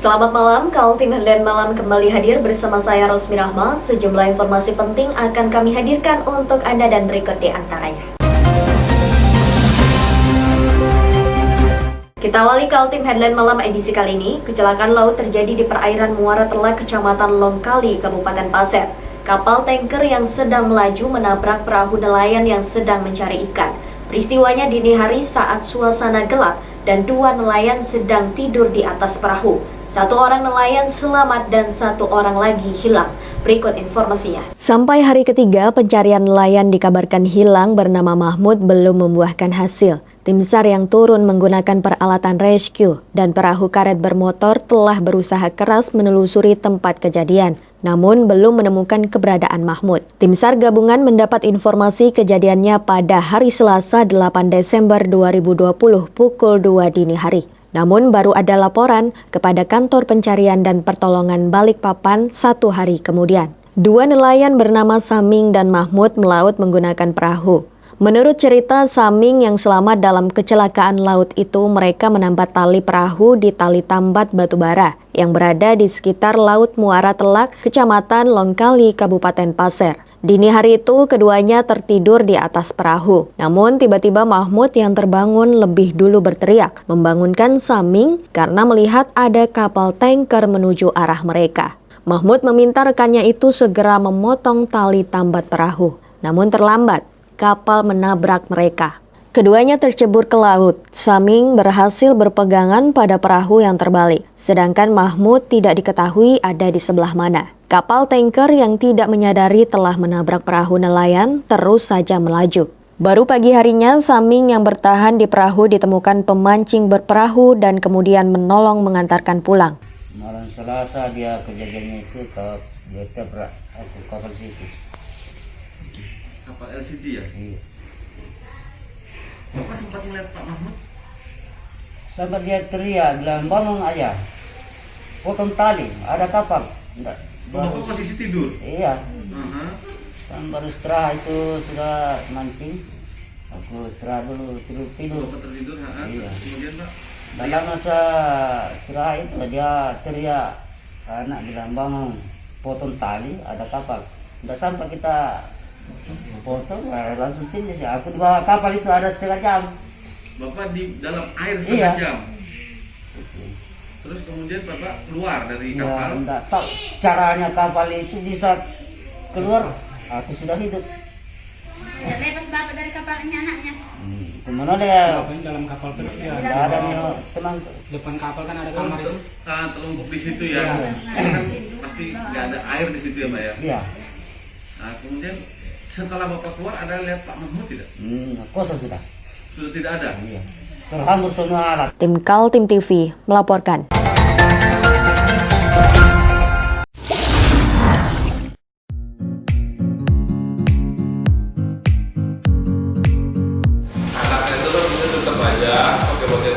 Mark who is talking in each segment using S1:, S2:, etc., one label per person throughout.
S1: Selamat malam, Kaltim Headline Malam kembali hadir bersama saya Rosmi Rahma. Sejumlah informasi penting akan kami hadirkan untuk Anda dan berikut di antaranya. Kita awali Kaltim Headline Malam edisi kali ini. Kecelakaan laut terjadi di perairan Muara Telak, Kecamatan Longkali, Kabupaten Pasir. Kapal tanker yang sedang melaju menabrak perahu nelayan yang sedang mencari ikan. Peristiwanya dini hari saat suasana gelap dan dua nelayan sedang tidur di atas perahu. Satu orang nelayan selamat dan satu orang lagi hilang. Berikut informasinya. Sampai hari ketiga, pencarian nelayan dikabarkan hilang bernama Mahmud belum membuahkan hasil. Tim SAR yang turun menggunakan peralatan rescue dan perahu karet bermotor telah berusaha keras menelusuri tempat kejadian, namun belum menemukan keberadaan Mahmud. Tim SAR gabungan mendapat informasi kejadiannya pada hari Selasa 8 Desember 2020 pukul 2 dini hari. Namun baru ada laporan kepada Kantor Pencarian dan Pertolongan Balikpapan 1 hari kemudian. Dua nelayan bernama Saming dan Mahmud melaut menggunakan perahu. Menurut cerita Saming yang selamat dalam kecelakaan laut itu, mereka menambat tali perahu di tali tambat batubara yang berada di sekitar Laut Muara Telak, Kecamatan Longkali, Kabupaten Pasir. Dini hari itu keduanya tertidur di atas perahu. Namun tiba-tiba Mahmud yang terbangun lebih dulu berteriak, membangunkan Saming karena melihat ada kapal tanker menuju arah mereka. Mahmud meminta rekannya itu segera memotong tali tambat perahu. Namun terlambat, kapal menabrak mereka. Keduanya tercebur ke laut. Saming berhasil berpegangan pada perahu yang terbalik, sedangkan Mahmud tidak diketahui ada di sebelah mana. Kapal tanker yang tidak menyadari telah menabrak perahu nelayan terus saja melaju. Baru pagi harinya, Saming yang bertahan di perahu ditemukan pemancing berperahu dan kemudian menolong mengantarkan pulang.
S2: Malam Selasa dia kejadiannya itu dia tabrak kapal situ.
S3: Kapal LCT ya?
S2: Iya.
S3: Bapak sempat melihat Pak Mahmud?
S2: Sampai dia teriak, bilang bangun aja, potong tali, ada kapal. Enggak.
S3: Bapak posisi tidur?
S2: Iya. Kan baru setelah itu sudah mancing, aku istirahat dulu, tidur.
S3: Bapak tertidur,
S2: Iya.
S3: Kemudian Pak?
S2: Dalam masa istirahat itu dia teriak, anak bilang bangun, potong tali, ada kapal. Enggak sampai kita potong, langsung tinggi sih. Aku di bawah kapal itu ada setengah jam.
S3: Bapak di dalam air setengah
S2: Iya.
S3: jam? Terus kemudian Bapak keluar dari
S2: Ya,
S3: kapal?
S2: enggak tahu caranya kapal itu bisa keluar. Aku sudah hidup.
S4: Lepas Bapak dari kapalnya anaknya.
S2: Kemana dia?
S5: Bapaknya dalam kapal terus ya.
S2: Enggak ada teman.
S5: Depan kapal kan ada kamar itu.
S3: Terlumpuk di situ ya?
S2: Iya.
S3: Kan pasti nggak ada air di situ ya Pak ya?
S2: Iya.
S3: Nah kemudian setelah Bapak keluar ada lihat Pak Mahmud tidak?
S2: Kosong sudah.
S3: Sudah tidak ada?
S2: Iya. Terhanggus semua alat.
S1: Tim Kaltim TV melaporkan.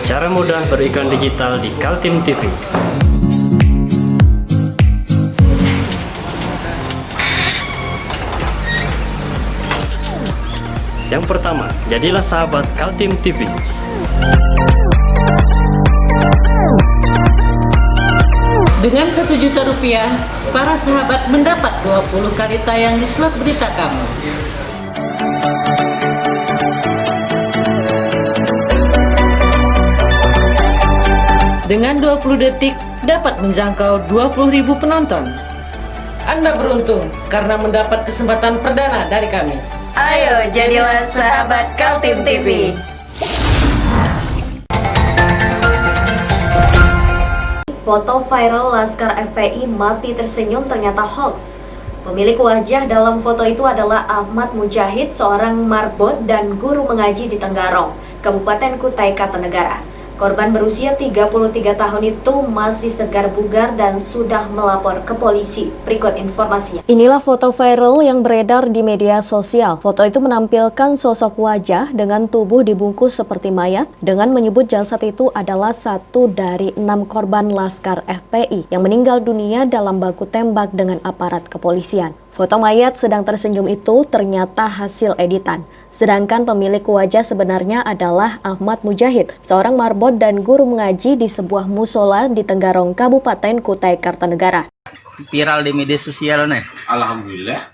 S6: Cara mudah beriklan digital di Kaltim TV. Yang pertama, jadilah sahabat Kaltim TV.
S7: Dengan Rp1.000.000, para sahabat mendapat 20 kali tayang di slot berita kamu. Dengan 20 detik dapat menjangkau 20.000 penonton. Anda beruntung karena mendapat kesempatan perdana dari kami.
S1: Ayo jadilah sahabat Kaltim TV. Foto viral Laskar FPI mati tersenyum ternyata hoax. Pemilik wajah dalam foto itu adalah Ahmad Mujahid, seorang marbot dan guru mengaji di Tenggarong, Kabupaten Kutai Kartanegara. Korban berusia 33 tahun itu masih segar bugar dan sudah melapor ke polisi. Berikut informasinya. Inilah foto viral yang beredar di media sosial. Foto itu menampilkan sosok wajah dengan tubuh dibungkus seperti mayat dengan menyebut jasad itu adalah satu dari 6 korban Laskar FPI yang meninggal dunia dalam baku tembak dengan aparat kepolisian. Foto mayat sedang tersenyum itu ternyata hasil editan. Sedangkan pemilik wajah sebenarnya adalah Ahmad Mujahid, seorang marbot dan guru mengaji di sebuah musola di Tenggarong, Kabupaten Kutai Kartanegara.
S8: Viral di media sosial nih.
S3: Alhamdulillah.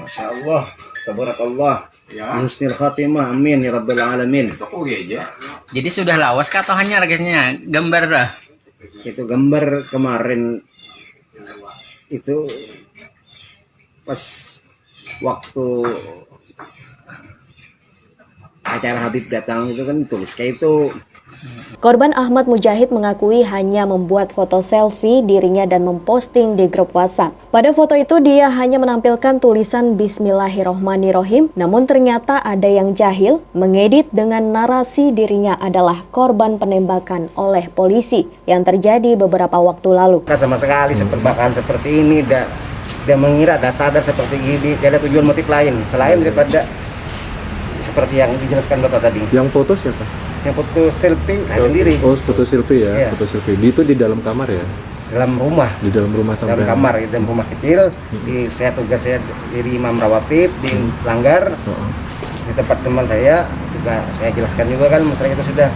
S9: Masya Allah, tabarakallah. Ya. Husnul khatimah, amin ya rabbal alamin.
S8: Jadi sudah lawas kah atau hanya harganya gambar dah?
S9: Itu gambar kemarin itu pas waktu acara Habib datang itu kan tulis kayak itu.
S1: Korban Ahmad Mujahid mengakui hanya membuat foto selfie dirinya dan memposting di grup WhatsApp. Pada foto itu dia hanya menampilkan tulisan Bismillahirrohmanirrohim, namun ternyata ada yang jahil mengedit dengan narasi dirinya adalah korban penembakan oleh polisi yang terjadi beberapa waktu lalu.
S9: Sama sekali penembakan seperti ini, dia mengira, dia sadar seperti ini, dia ada tujuan motif lain selain daripada seperti yang dijelaskan Bapak tadi.
S10: Yang foto siapa?
S9: Yang foto selfie saya sendiri.
S10: Oh, foto selfie ya,
S9: Iya.
S10: Foto selfie. Itu di dalam kamar ya?
S9: Dalam rumah.
S10: Di dalam rumah sampai.
S9: Dalam kamar, dalam rumah kecil. Saya tugas saya jadi imam rawatib di Langgar. Di tempat teman saya juga saya jelaskan juga kan masalah itu sudah.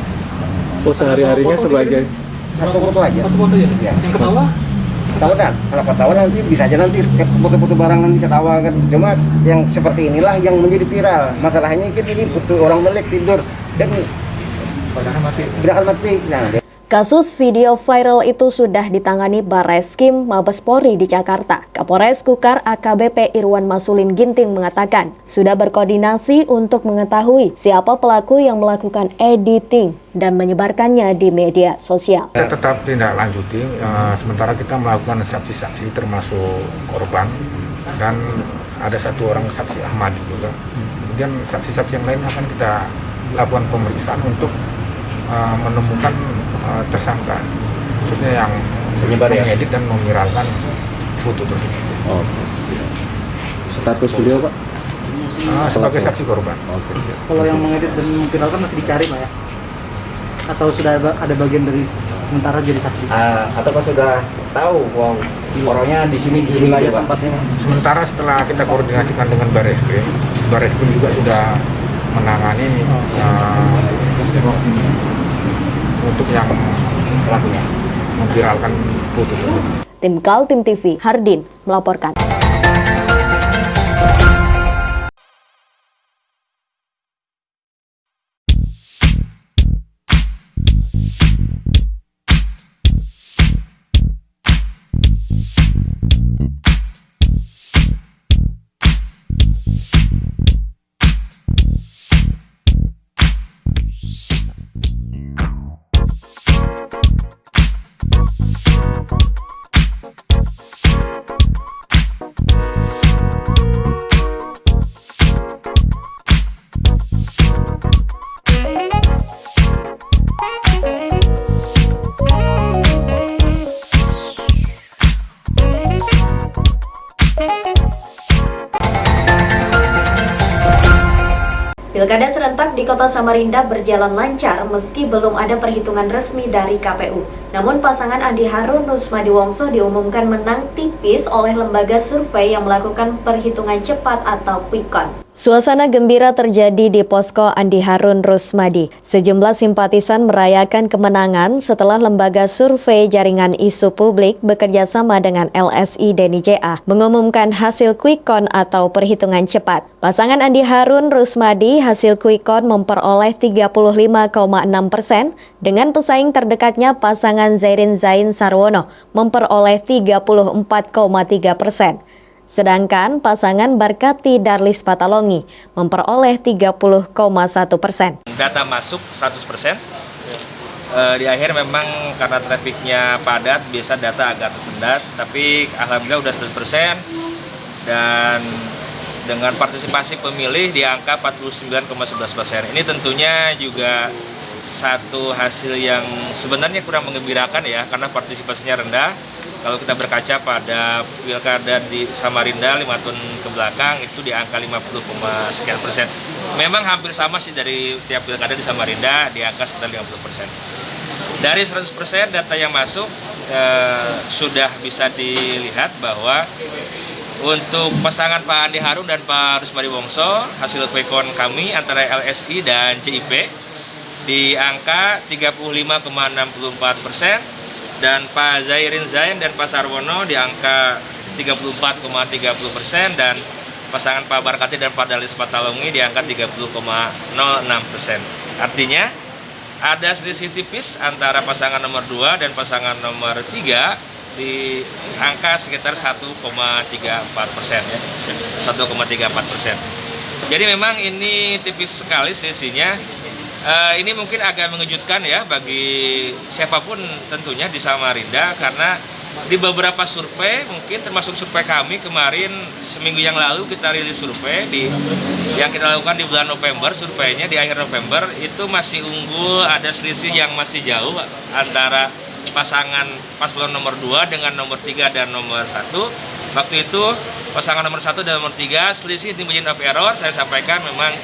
S10: Oh, sehari-harinya sebagai
S9: Satu foto aja.
S5: Satu foto ya?
S9: Ya.
S5: Yang ketawa?
S9: Ketawa kan? Kalau ketawa nanti bisa aja nanti foto-foto barang nanti ketawa kan. Cuma yang seperti inilah yang menjadi viral. Masalahnya kan ini butuh orang melek tidur dan berakal mati. Nah,
S1: Kasus video viral itu sudah ditangani Barreskrim Mabes Polri di Jakarta. Kapolres Kukar AKBP Irwan Masulin Ginting mengatakan sudah berkoordinasi untuk mengetahui siapa pelaku yang melakukan editing dan menyebarkannya di media sosial.
S11: Kita tetap tindak lanjuti, sementara kita melakukan saksi-saksi termasuk korban dan ada satu orang saksi Ahmad juga. Kemudian saksi-saksi yang lain akan kita lakukan pemeriksaan untuk menemukan tersangka, khususnya yang mengedit dan meviralkan foto tersebut.
S10: Oh, status beliau Pak?
S11: Sebagai saksi korban.
S10: Oke, siap.
S5: Kalau yang mengedit dan memviralkan masih dicari Pak ya? Atau sudah ada bagian dari sementara jadi saksi?
S9: atau sudah tahu wow, orangnya di sini
S5: Di wilayah tempatnya?
S11: Sementara setelah kita koordinasikan dengan Barreskrim juga sudah menangani untuk yang pelakunya memviralkan foto tersebut.
S1: Tim Kaltim TV, Hardin melaporkan. Pilkada serentak di Kota Samarinda berjalan lancar meski belum ada perhitungan resmi dari KPU. Namun pasangan Andi Harun Rusmadi Wongso diumumkan menang tipis oleh lembaga survei yang melakukan perhitungan cepat atau quick count. Suasana gembira terjadi di posko Andi Harun Rusmadi. Sejumlah simpatisan merayakan kemenangan setelah lembaga survei jaringan isu publik bekerja sama dengan LSI Deni JA mengumumkan hasil quick count atau perhitungan cepat. Pasangan Andi Harun Rusmadi hasil quick count memperoleh 35,6% dengan pesaing terdekatnya pasangan Zairin Zain Sarwono memperoleh 34,3%. Sedangkan pasangan Barkati Darlis Patalongi memperoleh 30,1%.
S12: Data masuk 100%. Di akhir memang karena trafiknya padat, biasa data agak tersendat, tapi alhamdulillah udah 100% dan dengan partisipasi pemilih di angka 49,11%. Ini tentunya juga satu hasil yang sebenarnya kurang menggembirakan ya, karena partisipasinya rendah. Kalau kita berkaca pada pilkada di Samarinda 5 tahun ke belakang itu di angka 50,sekian%. Memang hampir sama sih dari tiap pilkada di Samarinda di angka sekitar 50%. Dari 100% data yang masuk sudah bisa dilihat bahwa Untuk pasangan Pak Andi Harun dan Pak Rusmadi Wongso, hasil quick count kami antara LSI dan CIP di angka 35,64%, dan Pak Zairin Zain dan Pak Sarwono di angka 34,30%, dan pasangan Pak Barkati dan Pak Dalis Patalongi di angka 30,06%. Artinya ada selisih tipis antara pasangan nomor 2 dan pasangan nomor 3 di angka sekitar 1,34% ya, 1,34%. Jadi memang ini tipis sekali selisihnya. Ini mungkin agak mengejutkan ya bagi siapapun tentunya di Samarinda, karena di beberapa survei, mungkin termasuk survei kami kemarin seminggu yang lalu kita rilis survei yang kita lakukan di bulan November, surveinya di akhir November itu masih unggul, ada selisih yang masih jauh antara pasangan paslon nomor 2 dengan nomor 3 dan nomor 1. Waktu itu pasangan nomor 1 dan nomor 3 selisih di margin of error, saya sampaikan memang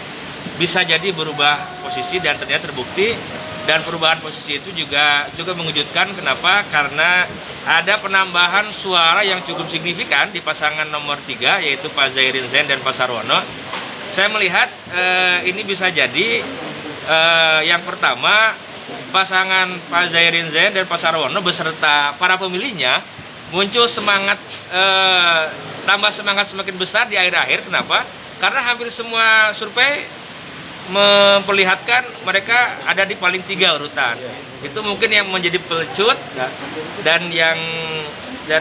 S12: bisa jadi berubah posisi, dan ternyata terbukti. Dan perubahan posisi itu juga cukup mengejutkan. Kenapa? Karena ada penambahan suara yang cukup signifikan di pasangan nomor 3, yaitu Pak Zairin Zain dan Pak Sarwono. Saya melihat ini bisa jadi yang pertama, pasangan Pak Zairin Zain dan Pak Sarwono beserta para pemilihnya muncul semangat, tambah semangat semakin besar di akhir-akhir. Kenapa? Karena hampir semua survei memperlihatkan mereka ada di paling 3 urutan. Itu mungkin yang menjadi pelecut, dan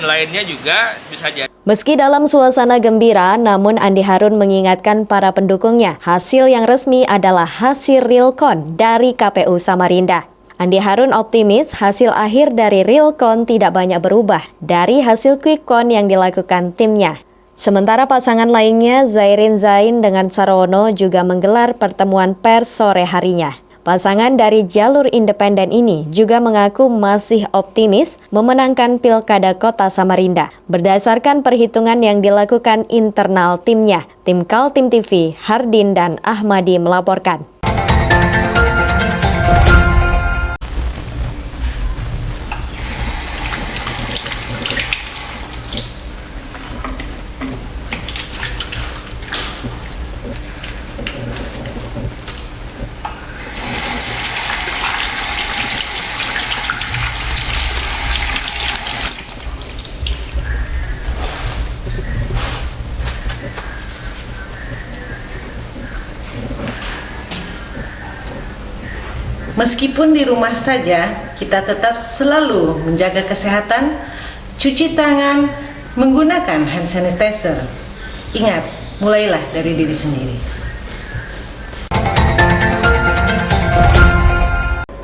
S12: lainnya juga bisa jadi.
S1: Meski dalam suasana gembira, namun Andi Harun mengingatkan para pendukungnya, hasil yang resmi adalah hasil real count dari KPU Samarinda. Andi Harun optimis hasil akhir dari real count tidak banyak berubah dari hasil quick count yang dilakukan timnya. Sementara pasangan lainnya, Zairin Zain dengan Sarwono, juga menggelar pertemuan pers sore harinya. Pasangan dari jalur independen ini juga mengaku masih optimis memenangkan Pilkada Kota Samarinda berdasarkan perhitungan yang dilakukan internal timnya. Tim Kaltim TV, Hardin dan Ahmadi melaporkan.
S7: Meskipun di rumah saja, kita tetap selalu menjaga kesehatan, cuci tangan, menggunakan hand sanitizer. Ingat, mulailah dari diri sendiri.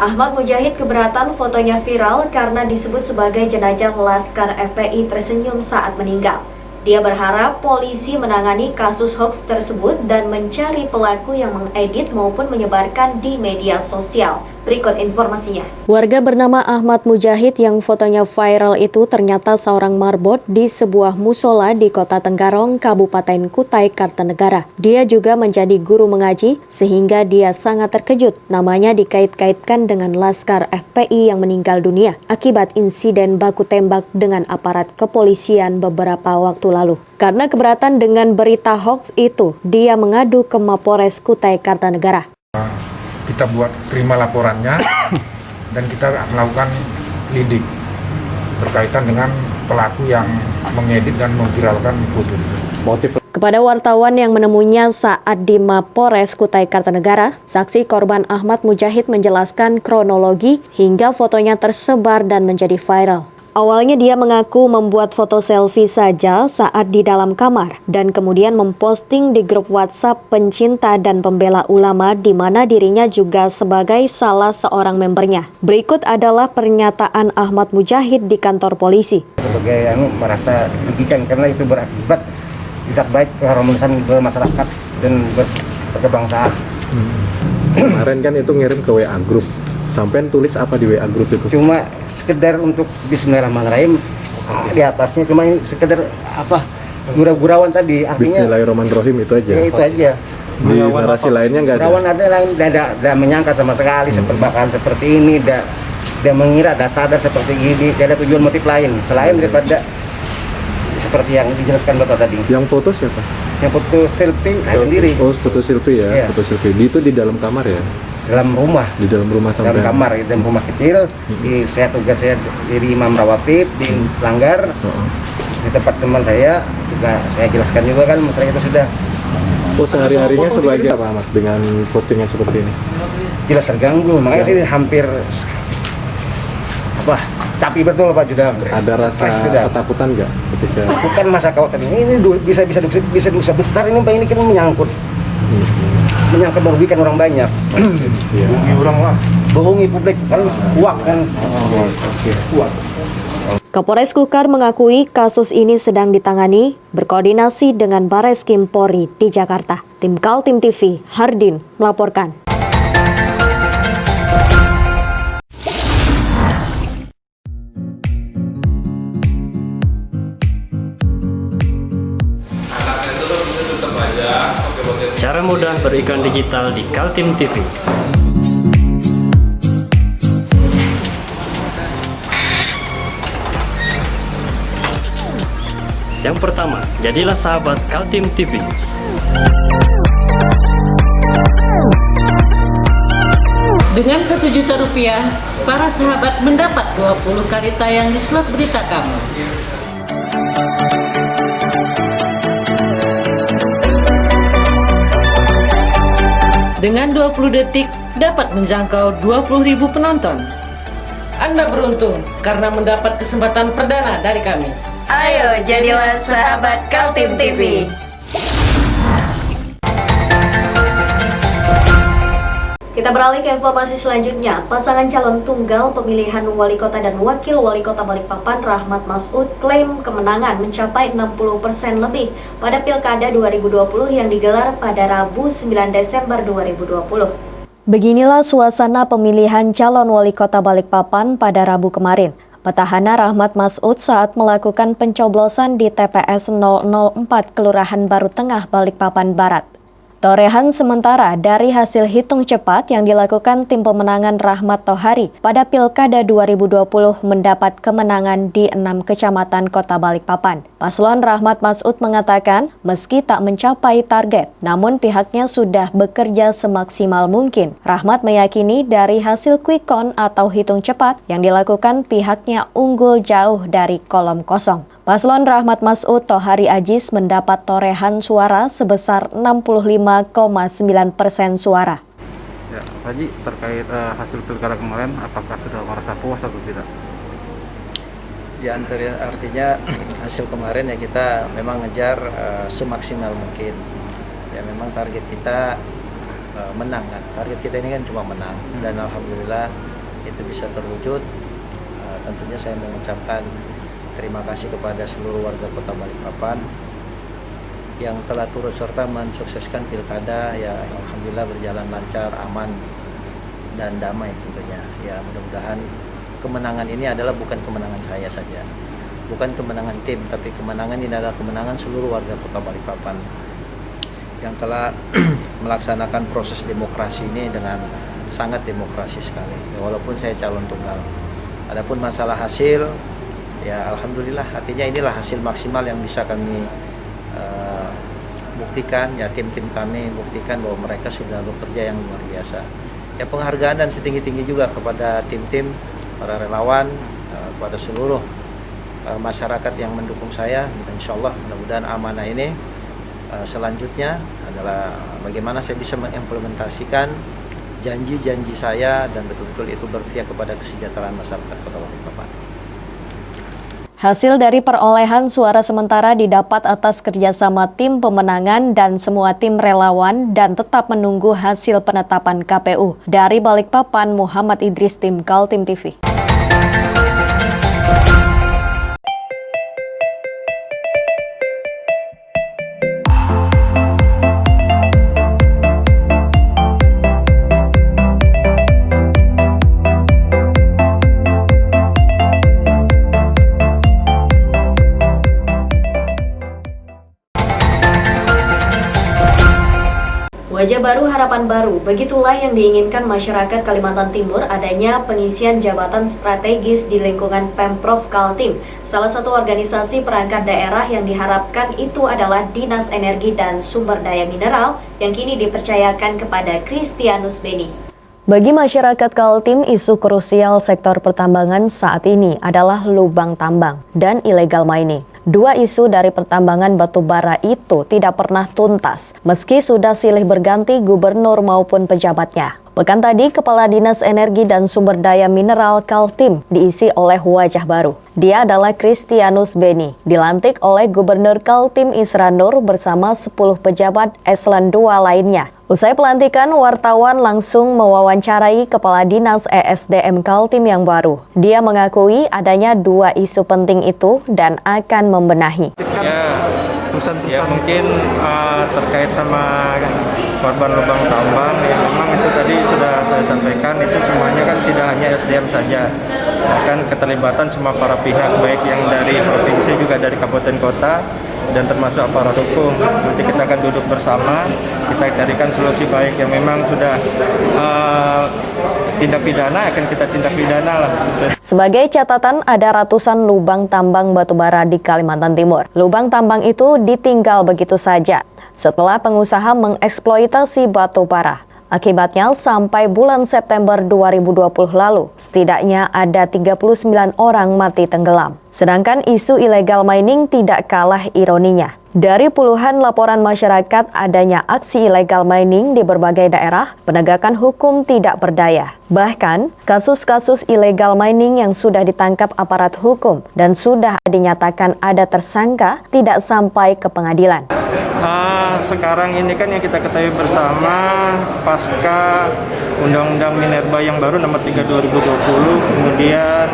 S1: Ahmad Mujahid keberatan fotonya viral karena disebut sebagai jenazah Laskar FPI tersenyum saat meninggal. Dia berharap polisi menangani kasus hoaks tersebut dan mencari pelaku yang mengedit maupun menyebarkan di media sosial. Berikut informasinya. Warga bernama Ahmad Mujahid yang fotonya viral itu ternyata seorang marbot di sebuah musola di Kota Tenggarong, Kabupaten Kutai Kartanegara. Dia juga menjadi guru mengaji sehingga dia sangat terkejut. Namanya dikait-kaitkan dengan Laskar FPI yang meninggal dunia akibat insiden baku tembak dengan aparat kepolisian beberapa waktu lalu. Karena keberatan dengan berita hoax itu, dia mengadu ke Mapores Kutai Kartanegara.
S11: Kita buat terima laporannya dan kita melakukan lidik berkaitan dengan pelaku yang mengedit dan memviralkan foto.
S1: Kepada wartawan yang menemuinya saat di Mapores Kutai Kartanegara, saksi korban Ahmad Mujahid menjelaskan kronologi hingga fotonya tersebar dan menjadi viral. Awalnya dia mengaku membuat foto selfie saja saat di dalam kamar dan kemudian memposting di grup WhatsApp pencinta dan pembela ulama di mana dirinya juga sebagai salah seorang membernya. Berikut adalah pernyataan Ahmad Mujahid di kantor polisi.
S9: Sebagai merasa dirugikan karena itu berakibat tidak baik keharmonisan bermasyarakat dan berkebangsaan.
S10: Kemarin kan itu ngirim ke WA grup. Sampai tulis apa di WA grup itu?
S9: Cuma sekedar untuk Bismillahirrahmanirrahim, di atasnya cuma sekedar apa gurau-gurauan tadi, artinya
S10: Bismillahirrahmanirrahim itu aja.
S9: Ya, itu aja.
S10: Di narasi lainnya nggak ada.
S9: Gurauan ada menyangka sama sekali seperbakan seperti ini, dan mengira, ada sadar seperti ini, tidak ada tujuan motif lain selain daripada seperti yang dijelaskan Bapak tadi.
S10: Yang foto siapa?
S9: Yang foto selfie saya sendiri.
S10: Oh, foto selfie ya,
S9: Iya.
S10: foto selfie. Itu di dalam kamar ya?
S9: Dalam rumah.
S10: Di dalam rumah sampai.
S9: Dalam kamar, dalam rumah kecil. Saya tugas saya jadi imam rawatib di Langgar. Di tempat teman saya juga saya jelaskan juga kan masalah itu sudah.
S10: Oh, sehari-harinya sebagai apa Ahmad dengan postingan seperti ini?
S9: Jelas terganggu, makanya saya hampir tapi betul Pak Judam.
S10: Ada rasa ketakutan nggak ketika?
S9: Bukan masa khawatir ini bisa dosa besar ini Pak, ini kan menyangkut merugikan orang banyak.
S11: Bohongi orang lah.
S9: Bohongi publik kan uang kan. Uang.
S1: Kapolres Kukar mengakui kasus ini sedang ditangani berkoordinasi dengan Bareskrim Polri di Jakarta. Tim Kaltim TV, Hardin melaporkan.
S6: Cara mudah beriklan digital di Kaltim TV. Yang pertama, jadilah sahabat Kaltim TV.
S7: Dengan Rp1.000.000, para sahabat mendapat 20 kali tayang di slot berita kamu. Dengan 20 detik dapat menjangkau 20.000 penonton. Anda beruntung karena mendapat kesempatan perdana dari kami.
S1: Ayo jadilah sahabat Kaltim TV. Kita beralih ke informasi selanjutnya. Pasangan calon tunggal pemilihan wali kota dan wakil wali kota Balikpapan Rahmat Masud klaim kemenangan mencapai 60% lebih pada Pilkada 2020 yang digelar pada Rabu 9 Desember 2020. Beginilah suasana pemilihan calon wali kota Balikpapan pada Rabu kemarin. Petahana Rahmat Masud saat melakukan pencoblosan di TPS 004 Kelurahan Baru Tengah Balikpapan Barat. Torehan sementara dari hasil hitung cepat yang dilakukan tim pemenangan Rahmat Tohari pada Pilkada 2020 mendapat kemenangan di 6 kecamatan Kota Balikpapan. Paslon Rahmat Masud mengatakan meski tak mencapai target, namun pihaknya sudah bekerja semaksimal mungkin. Rahmat meyakini dari hasil quick count atau hitung cepat yang dilakukan pihaknya unggul jauh dari kolom kosong. Paslon Rahmat Masud Tohari Aziz mendapat torehan suara sebesar 65,9% suara.
S5: Ya, Pak Haji, terkait hasil pilkada kemarin, apakah sudah merasa puas atau tidak?
S13: Ya, artinya hasil kemarin ya kita memang ngejar semaksimal mungkin. Ya memang target kita menang kan. Target kita ini kan cuma menang dan alhamdulillah itu bisa terwujud. Tentunya saya mengucapkan terima kasih kepada seluruh warga Kota Balikpapan yang telah turut serta mensukseskan pilkada. Ya alhamdulillah berjalan lancar, aman dan damai tentunya. Ya mudah-mudahan kemenangan ini adalah bukan kemenangan saya saja, bukan kemenangan tim, tapi kemenangan ini adalah kemenangan seluruh warga Kota Balikpapan yang telah melaksanakan proses demokrasi ini dengan sangat demokrasi sekali. Ya, walaupun saya calon tunggal. Adapun masalah hasil, ya alhamdulillah, artinya inilah hasil maksimal yang bisa kami buktikan. Ya tim-tim kami buktikan bahwa mereka sudah bekerja yang luar biasa. Ya penghargaan dan setinggi-tinggi juga kepada tim-tim, para relawan, kepada seluruh masyarakat yang mendukung saya. Insya Allah mudah-mudahan amanah ini selanjutnya adalah bagaimana saya bisa mengimplementasikan janji-janji saya dan betul-betul itu berpihak kepada kesejahteraan masyarakat Kota Balikpapan.
S1: Hasil dari perolehan suara sementara didapat atas kerjasama tim pemenangan dan semua tim relawan dan tetap menunggu hasil penetapan KPU. Dari Balikpapan, Muhammad Idris, tim Kaltim TV. Wajah baru, harapan baru. Begitulah yang diinginkan masyarakat Kalimantan Timur, adanya pengisian jabatan strategis di lingkungan Pemprov Kaltim. Salah satu organisasi perangkat daerah yang diharapkan itu adalah Dinas Energi dan Sumber Daya Mineral yang kini dipercayakan kepada Kristianus Beni.
S14: Bagi masyarakat Kaltim, isu krusial sektor pertambangan saat ini adalah lubang tambang dan illegal mining. Dua isu dari pertambangan batu bara itu tidak pernah tuntas, meski sudah silih berganti gubernur maupun pejabatnya. Pekan tadi, Kepala Dinas Energi dan Sumber Daya Mineral Kaltim diisi oleh wajah baru. Dia adalah Kristianus Beni, dilantik oleh Gubernur Kaltim Isra Nur bersama 10 pejabat eselon 2 lainnya. Usai pelantikan, wartawan langsung mewawancarai Kepala Dinas ESDM Kaltim yang baru. Dia mengakui adanya dua isu penting itu dan akan membenahi.
S15: Ya mungkin terkait sama korban lubang tambang, ya memang itu tadi sudah saya sampaikan, itu semuanya kan tidak hanya SDM saja, bahkan keterlibatan semua para pihak, baik yang dari provinsi juga dari kabupaten kota dan termasuk aparat hukum. Nanti kita akan duduk bersama, kita carikan solusi baik yang memang sudah tindak pidana, akan kita tindak pidana lah.
S14: Sebagai catatan, ada ratusan lubang tambang batubara di Kalimantan Timur. Lubang tambang itu ditinggal begitu saja setelah pengusaha mengeksploitasi batu bara. Akibatnya, sampai bulan September 2020 lalu, setidaknya ada 39 orang mati tenggelam. Sedangkan isu illegal mining tidak kalah ironinya. Dari puluhan laporan masyarakat adanya aksi illegal mining di berbagai daerah, penegakan hukum tidak berdaya. Bahkan, kasus-kasus illegal mining yang sudah ditangkap aparat hukum dan sudah dinyatakan ada tersangka tidak sampai ke pengadilan.
S15: Sekarang ini kan yang kita ketahui bersama, pasca Undang-Undang Minerba yang baru nomor 3 2020, kemudian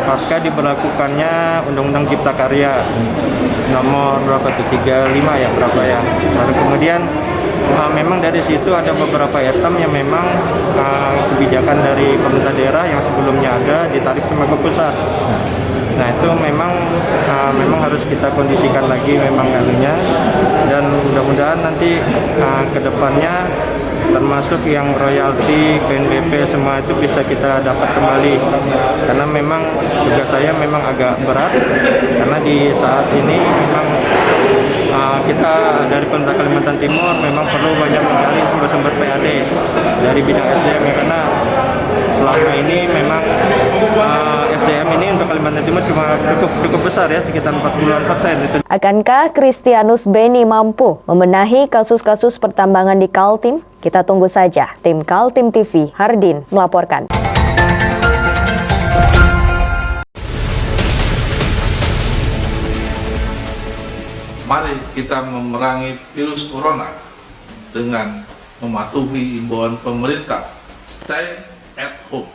S15: pasca diberlakukannya Undang-Undang Cipta Karya nomor 35 ya berapa ya. Lalu kemudian memang dari situ ada beberapa item yang memang kebijakan dari pemerintah daerah yang sebelumnya ada ditarik sama ke pusat. Nah itu memang harus kita kondisikan lagi memang anunya, dan mudah-mudahan nanti ke depannya termasuk yang royalti, PNBP semua itu bisa kita dapat kembali, karena memang tugas saya memang agak berat, karena di saat ini memang kita dari pemerintah Kalimantan Timur memang perlu banyak mencari sumber-sumber PAD dari bidang SDM, karena selama ini memang SDM ini untuk Kalimantan Timur cuma cukup besar ya, sekitar 40%.
S14: Akankah Kristianus Beni mampu membenahi kasus-kasus pertambangan di Kaltim? Kita tunggu saja. Tim Kaltim TV, Hardin melaporkan.
S16: Mari kita memerangi virus corona dengan mematuhi imbauan pemerintah. Stay at home.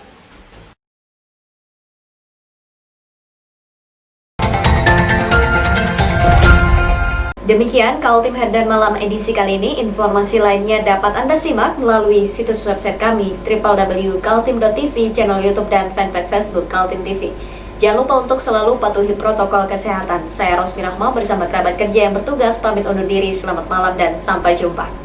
S1: Demikian Kaltim Headline Malam edisi kali ini. Informasi lainnya dapat Anda simak melalui situs website kami www.kaltim.tv, channel YouTube dan fanpage Facebook Kaltim TV. Jangan lupa untuk selalu patuhi protokol kesehatan. Saya Rosmi Rahma bersama kerabat kerja yang bertugas pamit undur diri. Selamat malam dan sampai jumpa.